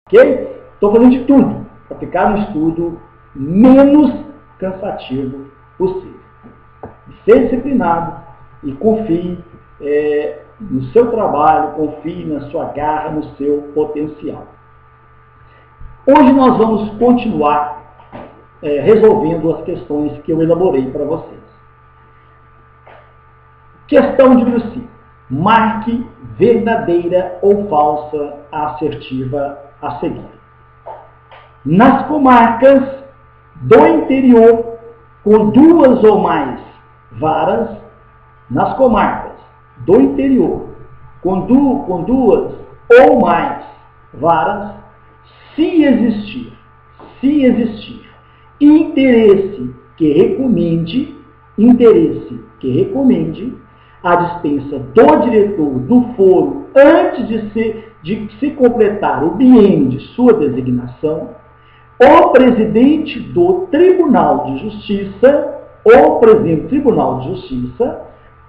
Ok? Estou fazendo de tudo para ficar um estudo menos cansativo possível. Seja disciplinado e confie no seu trabalho, confie na sua garra, no seu potencial. Hoje nós vamos continuar resolvendo as questões que eu elaborei para vocês. Questão número 5. Marque verdadeira ou falsa assertiva a seguir. Nas comarcas do interior com duas ou mais varas, nas comarcas do interior com duas ou mais varas, se existir interesse que recomende a dispensa do diretor do foro antes de se completar o biênio de sua designação, o presidente do Tribunal de Justiça,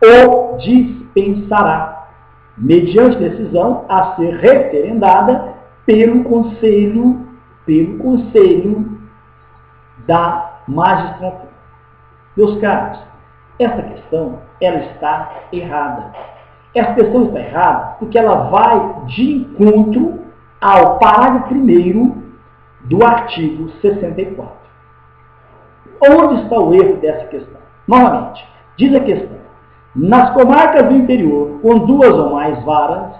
o dispensará, mediante decisão a ser referendada pelo Conselho da Magistratura. Meus caros, essa questão ela está errada. Essa questão está errada porque ela vai de encontro ao parágrafo 1º do artigo 64. Onde está o erro dessa questão? Novamente, diz a questão: nas comarcas do interior com duas ou mais varas,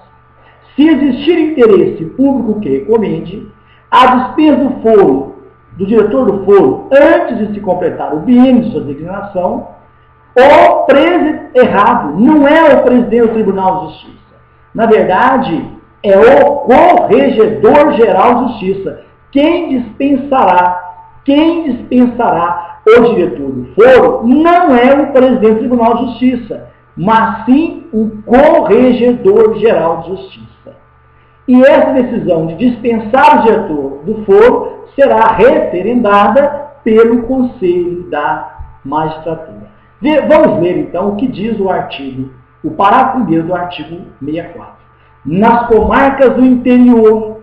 se existir interesse público que recomende, a dispensa do foro, do diretor do foro, antes de se completar o biênio de sua designação, errado, não é o presidente do Tribunal de Justiça. Na verdade, é o Corregedor-Geral de Justiça. Quem dispensará o diretor do foro não é o presidente do Tribunal de Justiça, mas sim o Corregedor-Geral de Justiça. E essa decisão de dispensar o diretor do foro será referendada pelo Conselho da Magistratura. Vamos ler então o que diz o parágrafo 1º do artigo 64. Nas comarcas do interior,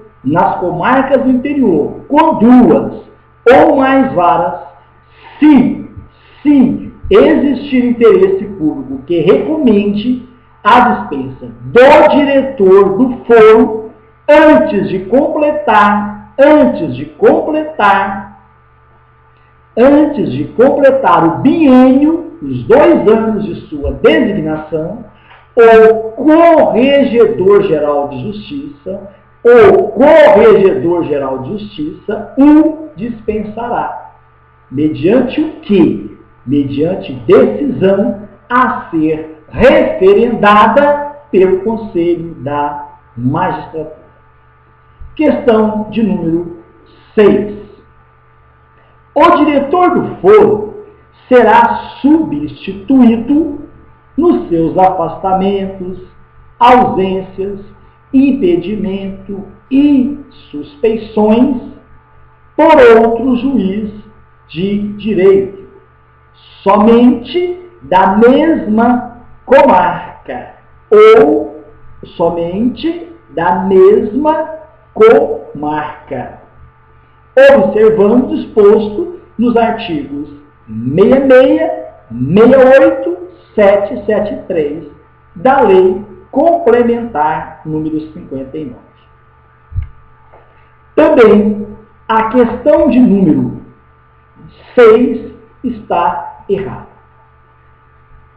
com duas ou mais varas, se existir interesse público que recomende a dispensa do diretor do foro antes de completar o biênio, os 2 anos de sua designação, o Corregedor-Geral de Justiça o dispensará. Mediante o quê? Mediante decisão a ser referendada pelo Conselho da Magistratura. Questão de número 6. O diretor do foro será substituído nos seus afastamentos, ausências, impedimento e suspeições por outro juiz de direito, somente da mesma comarca ou somente da mesma comarca, observando o disposto nos artigos 66, 68, 773 da Lei Complementar número 59. Também a questão de número 6 está errada.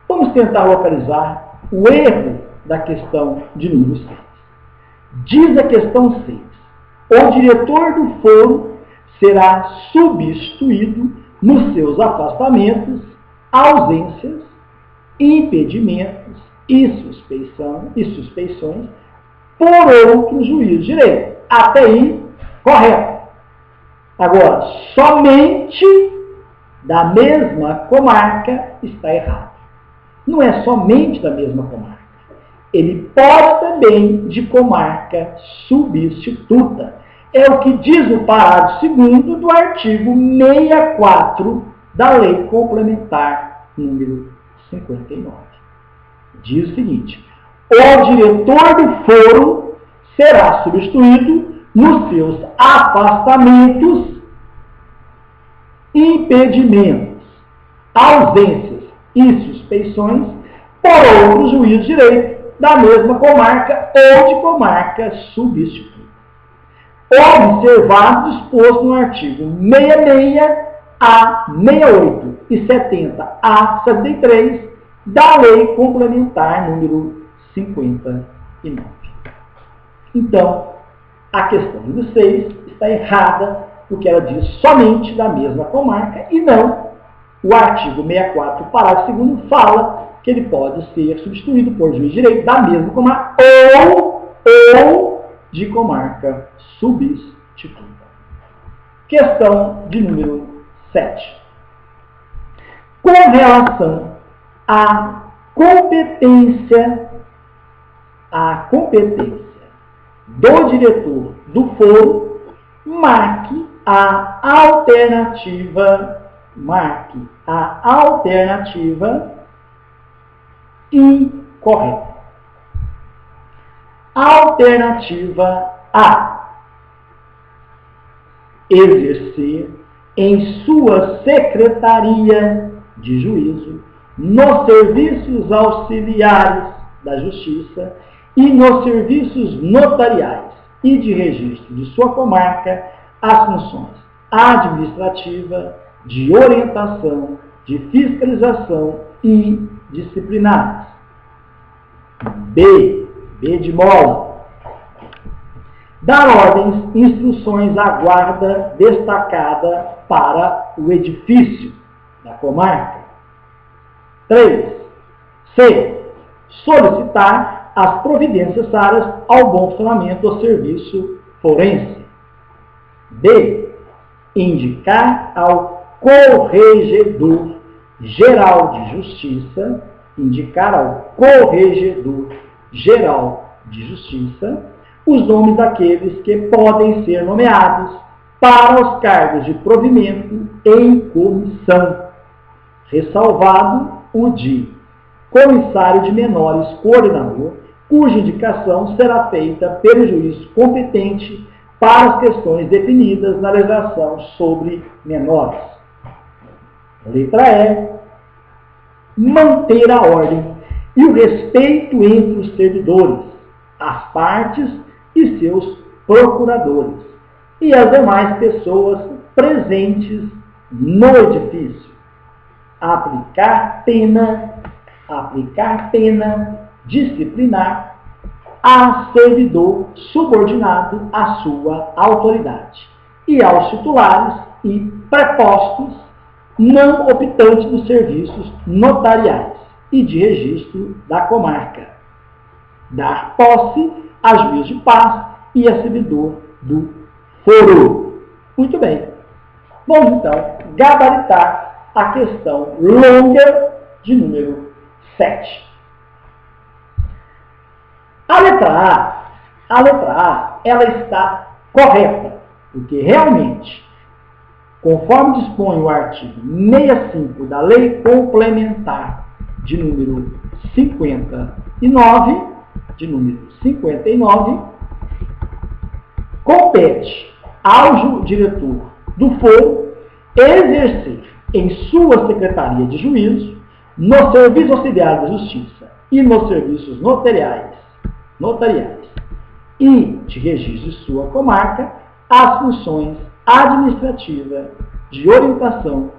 Vamos tentar localizar o erro da questão de número 6. Diz a questão 6: o diretor do foro será substituído nos seus afastamentos, ausências, impedimentos e suspeições por outro juiz de direito. Até aí, correto. Agora, somente da mesma comarca está errado. Não é somente da mesma comarca. Ele pode também de comarca substituta. É o que diz o parágrafo 2º do artigo 64 da Lei Complementar número 59. Diz o seguinte: o diretor do foro será substituído nos seus afastamentos, impedimentos, ausências e suspeições por outro juiz de direito da mesma comarca ou de comarca substituta. Observado disposto no artigo 66 a 68 e 70 a 73 da Lei Complementar número 59. Então, a questão número 6 está errada, porque ela diz somente da mesma comarca e não o artigo 64, parágrafo 2º, fala que ele pode ser substituído por juiz de direito da mesma comarca ou de comarca substituta. Questão de número 7. Com relação à competência do diretor do foro, marque a alternativa incorreta. Alternativa A. Exercer em sua secretaria de juízo, nos serviços auxiliares da justiça e nos serviços notariais e de registro de sua comarca, as funções administrativa, de orientação, de fiscalização e disciplinares. B de mola. Dar ordens, instruções à guarda destacada para o edifício da comarca. 3. C. Solicitar as providências necessárias ao bom funcionamento do serviço forense. D. Indicar ao Corregedor Geral de Justiça, os nomes daqueles que podem ser nomeados para os cargos de provimento em comissão, ressalvado o de comissário de menores coordenador, cuja indicação será feita pelo juiz competente para as questões definidas na legislação sobre menores. Letra E. Manter a ordem e o respeito entre os servidores, as partes e seus procuradores e as demais pessoas presentes no edifício. Aplicar pena disciplinar a servidor subordinado à sua autoridade e aos titulares e prepostos não optantes dos serviços notariais e de registro da comarca. Dar posse a juiz de paz e a servidor do foro. Muito bem. Vamos, então, gabaritar a questão longa de número 7. A letra A, ela está correta, porque realmente, conforme dispõe o artigo 65 da Lei Complementar de número 59, compete ao diretor do foro exercer em sua secretaria de juízo, no serviço auxiliar da justiça e nos serviços notariais e de registro de sua comarca, as funções administrativa, de orientação,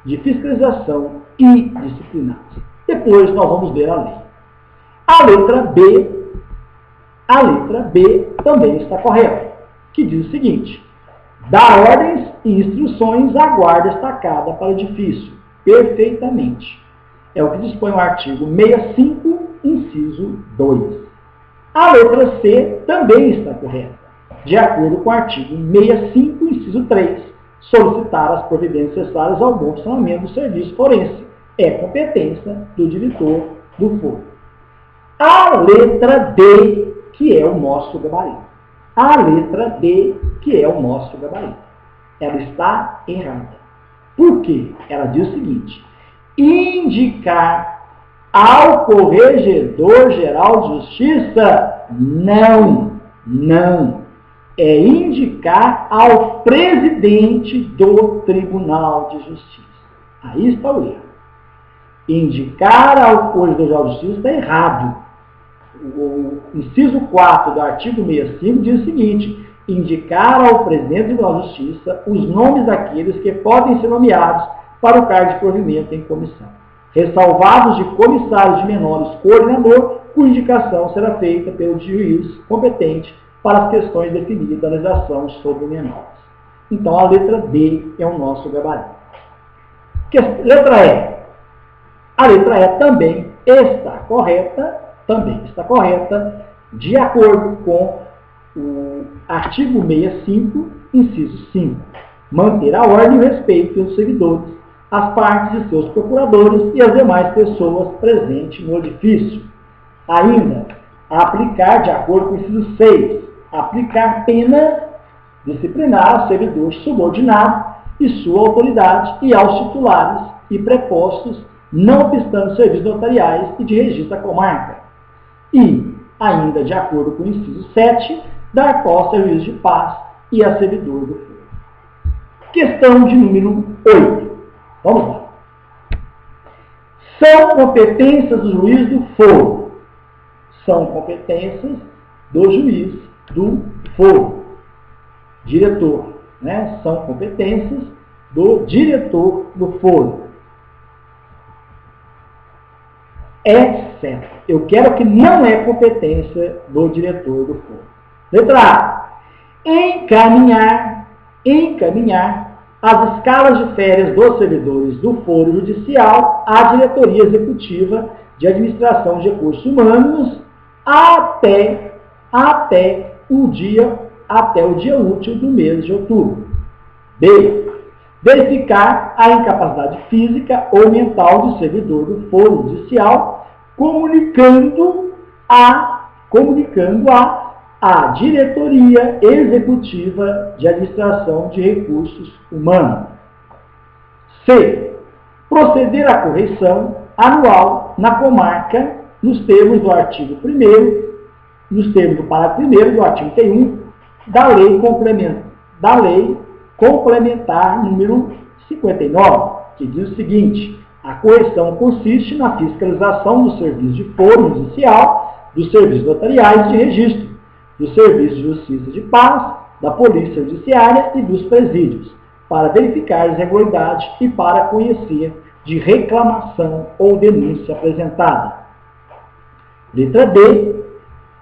de fiscalização e disciplinares. Depois nós vamos ver a lei. A letra B também está correta, que diz o seguinte: dar ordens e instruções à guarda destacada para o edifício, perfeitamente. É o que dispõe o artigo 65, inciso 2. A letra C também está correta, de acordo com o artigo 65, inciso 3, solicitar as providências necessárias ao bom funcionamento do serviço forense. É competência do diretor do foro. A letra D, que é o nosso gabarito. Ela está errada. Por quê? Ela diz o seguinte: indicar ao Corregedor Geral de Justiça, não. é indicar ao presidente do Tribunal de Justiça. Aí está o erro. Indicar ao Corregedor de Justiça está errado. O inciso 4 do artigo 65 diz o seguinte: indicar ao presidente do Tribunal de Justiça os nomes daqueles que podem ser nomeados para o cargo de provimento em comissão, ressalvados de comissários de menores coordenador, cuja indicação será feita pelo juiz competente para as questões definidas da legislação sobre menores. Então, a letra D é o nosso gabarito. Letra E. A letra E também está correta, de acordo com o artigo 65, inciso 5. Manter a ordem e o respeito pelos servidores, as partes e seus procuradores e as demais pessoas presentes no edifício. Ainda, aplicar, de acordo com o inciso 6, aplicar pena disciplinar ao servidor subordinado e sua autoridade e aos titulares e prepostos, não obstante serviços notariais e de registro da comarca. E, ainda de acordo com o inciso 7, dar posse ao juiz de paz e a servidor do foro. Questão de número 8. Vamos lá. São competências do juiz do foro. São competências do juiz do foro. Diretor, né? São competências do diretor do foro. Exceto. Eu quero que não é competência do diretor do foro. Letra A. Encaminhar as escalas de férias dos servidores do foro judicial à diretoria executiva de administração de recursos humanos até o dia útil do mês de outubro. B. Verificar a incapacidade física ou mental do servidor do foro judicial, comunicando a diretoria executiva de administração de recursos humanos. C. Proceder à correção anual na comarca nos termos do artigo 1º, nos termos do parágrafo 1º do artigo 31 da lei complementar número 59, que diz o seguinte: a correção consiste na fiscalização do serviço de foro judicial, dos serviços notariais de registro, do serviço de justiça de paz, da polícia judiciária e dos presídios, para verificar as irregularidades e para conhecer de reclamação ou denúncia apresentada. Letra D.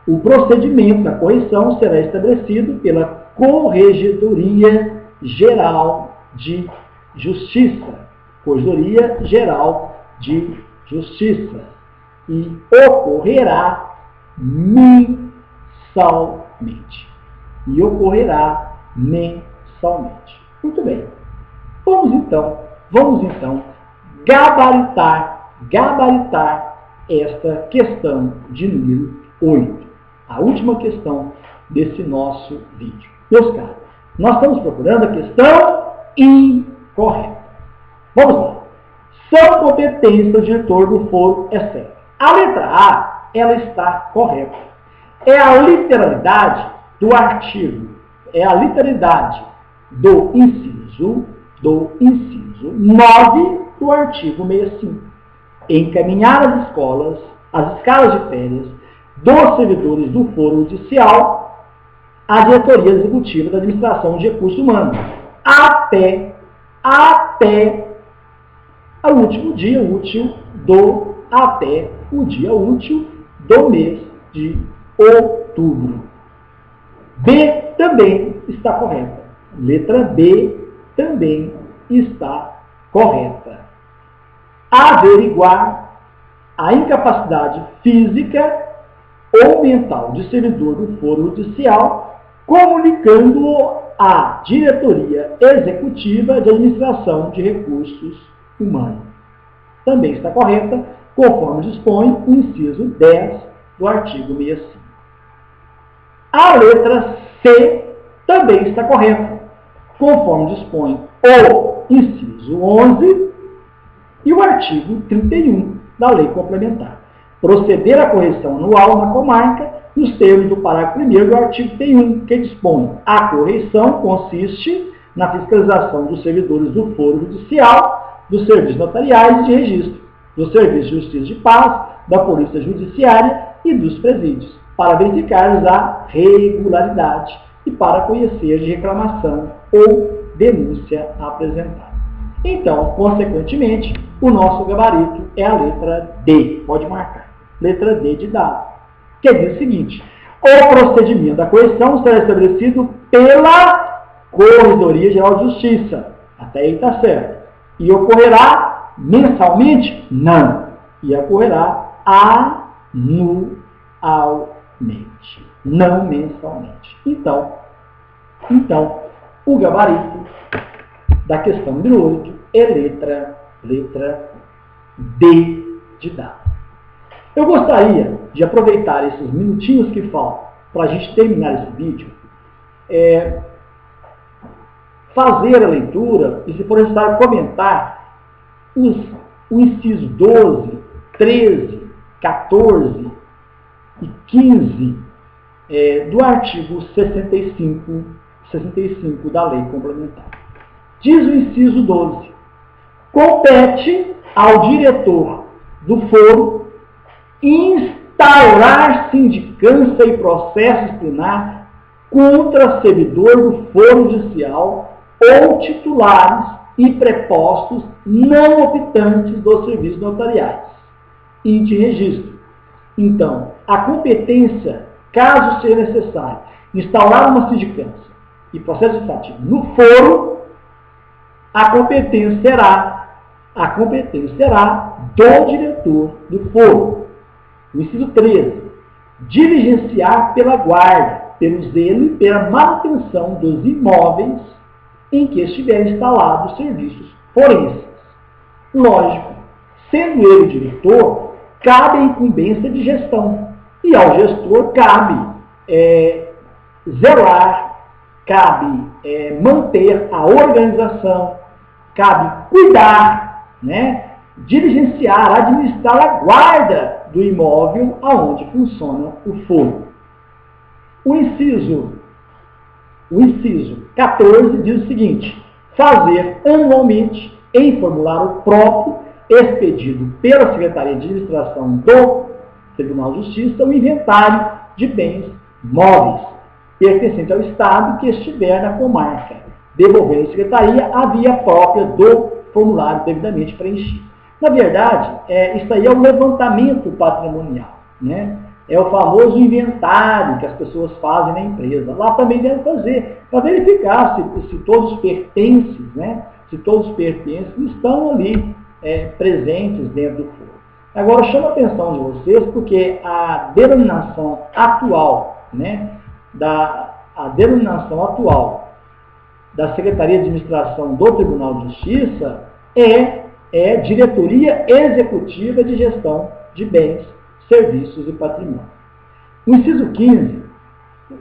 O procedimento da correção será estabelecido pela Corregedoria Geral de Justiça. Corregedoria Geral de Justiça. E ocorrerá mensalmente. Muito bem. Vamos então gabaritar esta questão de número 8. A última questão desse nosso vídeo. Meus caros, nós estamos procurando a questão incorreta. Vamos lá. São competências do diretor do foro, exceto. A letra A, ela está correta. É a literalidade do artigo, é a literalidade do inciso 9 do artigo 65. Encaminhar as escalas de férias dos servidores do foro judicial à diretoria executiva da administração de recursos humanos até o último dia útil do mês de outubro. B também está correta. Letra B também está correta. Averiguar a incapacidade física ou mental de servidor do foro judicial, comunicando-o à diretoria executiva de administração de recursos humanos. Também está correta, conforme dispõe o inciso 10 do artigo 65. A letra C também está correta, conforme dispõe o inciso 11 e o artigo 31 da lei complementar. Proceder à correção anual na comarca nos termos do parágrafo 1º do artigo 1, que dispõe: a correição consiste na fiscalização dos servidores do foro judicial, dos serviços notariais e de registro, dos serviços de justiça de paz, da polícia judiciária e dos presídios, para verificar a regularidade e para conhecer de reclamação ou denúncia apresentada. Então, consequentemente, o nosso gabarito é a letra D. Pode marcar. Letra D de dado. Que diz o seguinte: o procedimento da correição será estabelecido pela Corregedoria Geral de Justiça. Até aí está certo. E ocorrerá mensalmente? Não. E ocorrerá anualmente. Não mensalmente. Então, o gabarito da questão número 8 é letra D de dado. Eu gostaria de aproveitar esses minutinhos que faltam para a gente terminar esse vídeo, fazer a leitura e, se for necessário, comentar o inciso 12, 13, 14 e 15 do artigo 65 da Lei Complementar. Diz o inciso 12: compete ao diretor do foro instaurar sindicância e processo disciplinar contra servidor do foro judicial ou titulares e prepostos não optantes dos serviços notariais e de registro. Então, a competência, caso seja necessário, instaurar uma sindicância e processo administrativo no foro, a competência será do diretor do foro. O inciso 13. Diligenciar pela guarda, pelo zelo e pela manutenção dos imóveis em que estiverem instalados serviços forenses. Lógico, sendo ele o diretor, cabe a incumbência de gestão. E ao gestor cabe zelar, cabe manter a organização, cabe cuidar, diligenciar, administrar a guarda do imóvel aonde funciona o foro. O inciso 14 diz o seguinte: fazer anualmente, em formulário próprio, expedido pela Secretaria de Administração do Tribunal de Justiça, o inventário de bens móveis pertencentes ao Estado que estiver na comarca, devolvendo à Secretaria a via própria do formulário devidamente preenchido. Na verdade, isso aí é o levantamento patrimonial, É o famoso inventário que as pessoas fazem na empresa. Lá também devem fazer, para verificar se todos os pertences, se todos os pertences estão ali presentes dentro do foro. Agora, chamo a atenção de vocês, porque a denominação atual, a denominação atual da Secretaria de Administração do Tribunal de Justiça é Diretoria Executiva de Gestão de Bens, Serviços e Patrimônio. O inciso 15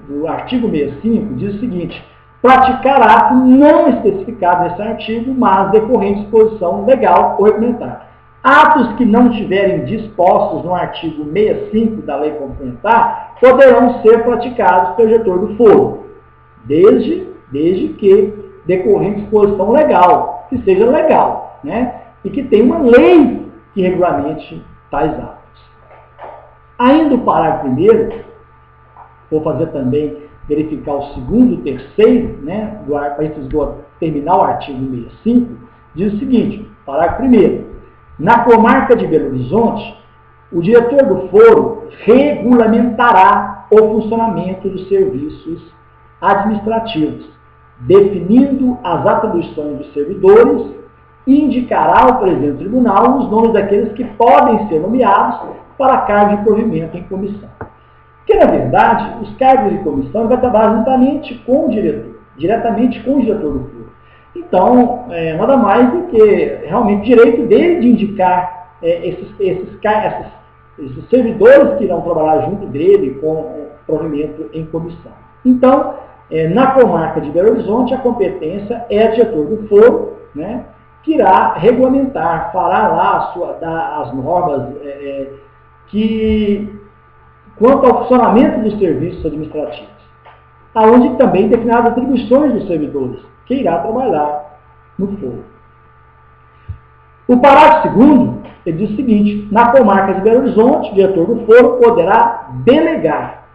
do artigo 65 diz o seguinte: praticar ato não especificado nesse artigo, mas decorrente de disposição legal ou regulamentar. Atos que não estiverem dispostos no artigo 65 da Lei Complementar poderão ser praticados pelo diretor do foro, desde que decorrente de disposição legal, que seja legal, e que tenha uma lei que regulamente tais atos. Ainda o parágrafo 1º, vou fazer também, verificar o 2º e o 3º, para terminar o artigo 65, diz o seguinte: parágrafo 1º, na comarca de Belo Horizonte, o diretor do foro regulamentará o funcionamento dos serviços administrativos, definindo as atribuições dos servidores e indicará ao presidente do tribunal os nomes daqueles que podem ser nomeados para cargo de provimento em comissão. Porque, na verdade, os cargos de comissão vai trabalhar juntamente com o diretor, diretamente com o diretor do foro. Então, nada mais do que realmente direito dele de indicar esses servidores que irão trabalhar junto dele com provimento em comissão. Então, na comarca de Belo Horizonte, a competência é do diretor do foro, que irá regulamentar, fará lá as normas quanto ao funcionamento dos serviços administrativos, aonde também definidas as atribuições dos servidores, que irá trabalhar no foro. O parágrafo 2º, ele diz o seguinte: na comarca de Belo Horizonte, o diretor do foro poderá delegar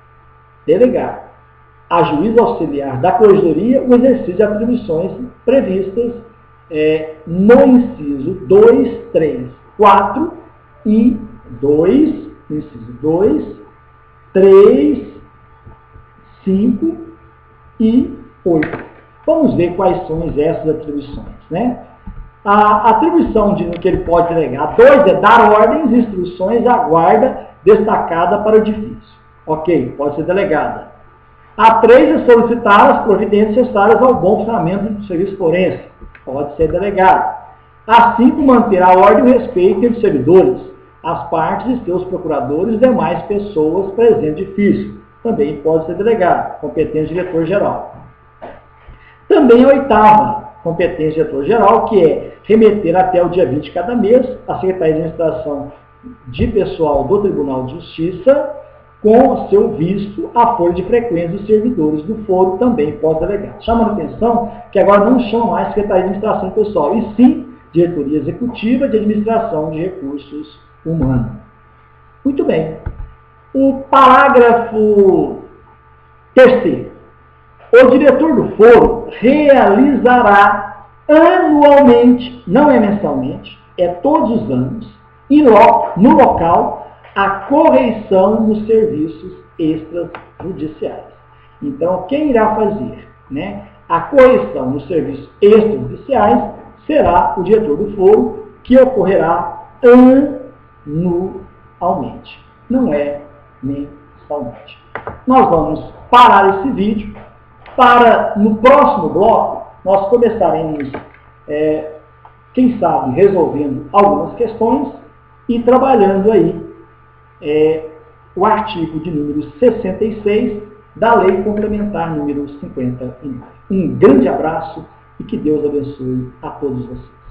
a juiz auxiliar da corregedoria o exercício de atribuições previstas no inciso 2, 3, 4 e 2, inciso 2, 3, 5 e 8. Vamos ver quais são essas atribuições, né? A atribuição que ele pode delegar, 2, é dar ordens e instruções à guarda destacada para o edifício. Ok, pode ser delegada. A 3 é solicitar as providências necessárias ao bom funcionamento do serviço forense. Pode ser delegado. A 5, manter a ordem e o respeito entre os servidores, as partes e seus procuradores e demais pessoas presentes no edifício. Também pode ser delegado. Competência do diretor-geral. Também a 8ª competência do diretor-geral, que é remeter até o dia 20 de cada mês a Secretaria de Administração de Pessoal do Tribunal de Justiça com o seu visto a folha de frequência dos servidores do foro, também pode delegar. Chama a atenção que agora não chama mais Secretaria de Administração Pessoal, e sim Diretoria Executiva de Administração de Recursos Humanos. Muito bem. O parágrafo 3º. O diretor do foro realizará anualmente, não é mensalmente, é todos os anos, e no local, a correição dos serviços extrajudiciais. Então, quem irá fazer, né, a correição dos serviços extrajudiciais será o diretor do foro, que ocorrerá anualmente, não é mensalmente. Nós vamos parar esse vídeo para, no próximo bloco, nós começaremos, quem sabe, resolvendo algumas questões e trabalhando aí o artigo de número 66 da Lei Complementar número 59. Um grande abraço e que Deus abençoe a todos vocês.